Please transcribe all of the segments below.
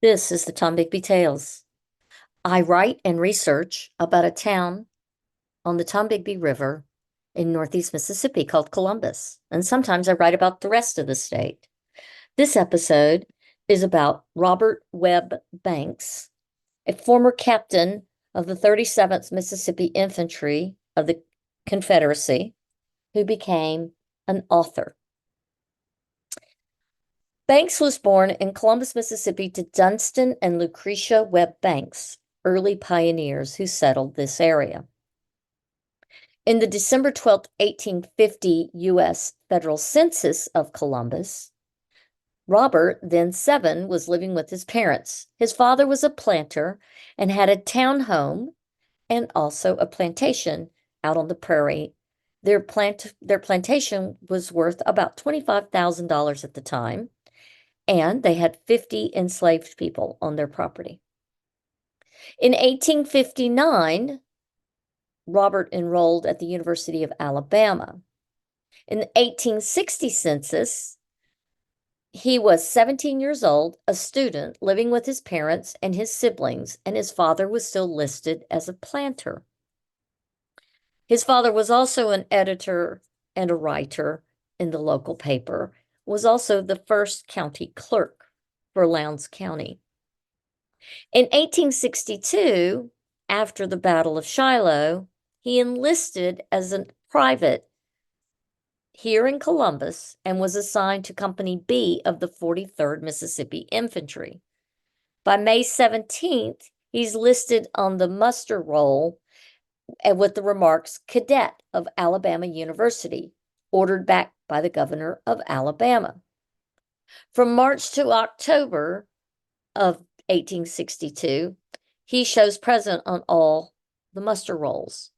This is the Tom Bigby Tales. I write and research about a town on the Tombigbee River in northeast Mississippi called Columbus, and sometimes I write about the rest of the state. This episode is about Robert Webb Banks, a former captain of the 37th Mississippi Infantry of the Confederacy, who became an author. Banks was born in Columbus, Mississippi to Dunstan and Lucretia Webb Banks, early pioneers who settled this area. In the December 12th, 1850 U.S. federal census of Columbus, Robert, then 7, was living with his parents. His father was a planter and had a town home and also a plantation out on the prairie. Their plantation was worth about $25,000 at the time, and they had 50 enslaved people on their property. In 1859, Robert enrolled at the University of Alabama. In the 1860 census, he was 17 years old, a student living with his parents and his siblings, and his father was still listed as a planter. His father was also an editor and a writer in the local paper, was also the first county clerk for Lowndes County. In 1862, after the Battle of Shiloh, he enlisted as a private here in Columbus and was assigned to Company B of the 43rd Mississippi Infantry. By May 17th, he's listed on the muster roll with the remarks, Cadet of Alabama University, ordered back by the governor of Alabama. From March to October of 1862, he shows present on all the muster rolls.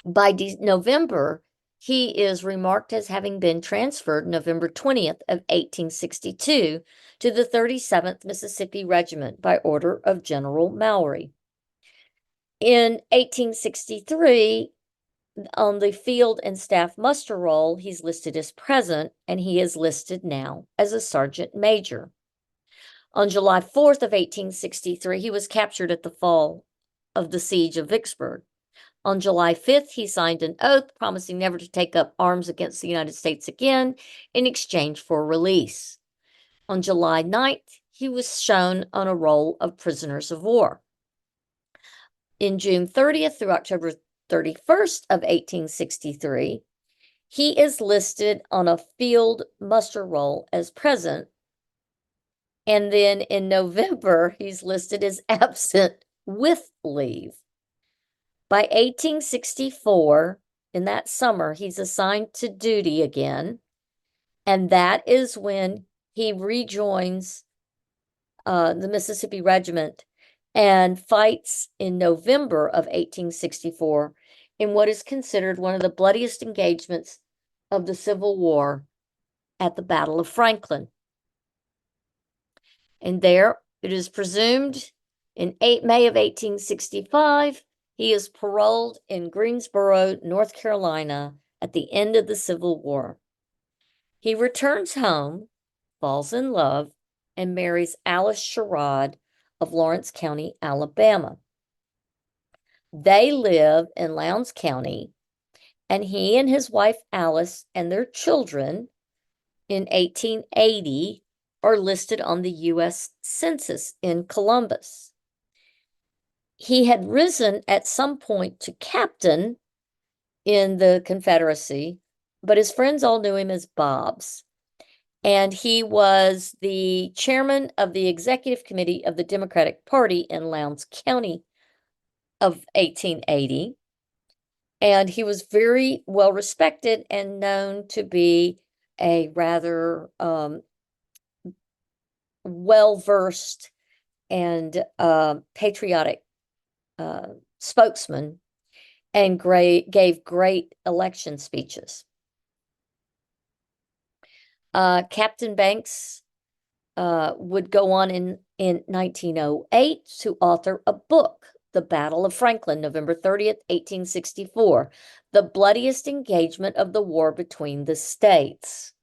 By November, he is remarked as having been transferred November 20th of 1862 to the 37th Mississippi Regiment by order of General Mallory. In 1863, on the field and staff muster roll, he's listed as present, and he is listed now as a sergeant major. On July 4th of 1863, he was captured at the fall of the siege of Vicksburg. On July 5th, he signed an oath promising never to take up arms against the United States again in exchange for release. On July 9th, he was shown on a roll of prisoners of war. In June 30th through October 31st of 1863, he is listed on a field muster roll as present, and then in November, he's listed as absent with leave. By 1864, in that summer, he's assigned to duty again, and that is when he rejoins the Mississippi Regiment and fights in November of 1864 in what is considered one of the bloodiest engagements of the Civil War at the Battle of Franklin. And there, it is presumed, in May of 1865, he is paroled in Greensboro, North Carolina, at the end of the Civil War. He returns home, falls in love, and marries Alice Sherrod of Lawrence County, Alabama. They live in Lowndes County, and he and his wife Alice and their children in 1880 are listed on the U.S. Census in Columbus. He had risen at some point to captain in the Confederacy, but his friends all knew him as Bobs. And he was the chairman of the executive committee of the Democratic Party in Lowndes County of 1880. And he was very well respected and known to be a rather well-versed and patriotic spokesman, and gave great election speeches. Captain Banks would go on in 1908 to author a book, The Battle of Franklin, November 30th, 1864, the bloodiest engagement of the war between the states.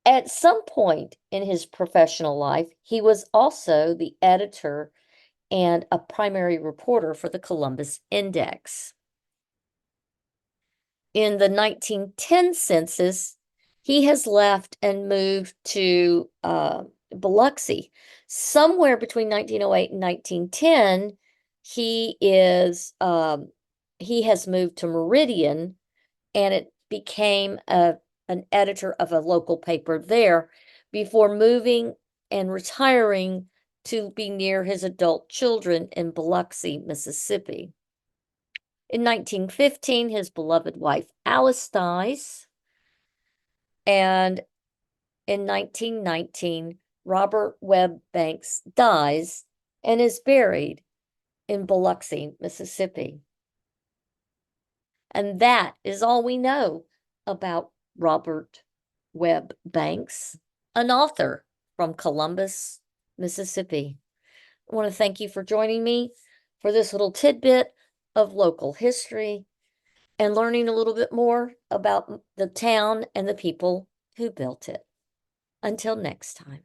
At some point in his professional life, he was also the editor and a primary reporter for the Columbus Index. In the 1910 census, he has left and moved to Biloxi. Somewhere between 1908 and 1910, he has moved to Meridian, and it became an editor of a local paper there before moving and retiring to be near his adult children in Biloxi, Mississippi. In 1915, his beloved wife Alice dies, and in 1919, Robert Webb Banks dies and is buried in Biloxi, Mississippi. And that is all we know about Robert Webb Banks, an author from Columbus, Mississippi. I want to thank you for joining me for this little tidbit of local history and learning a little bit more about the town and the people who built it. Until next time.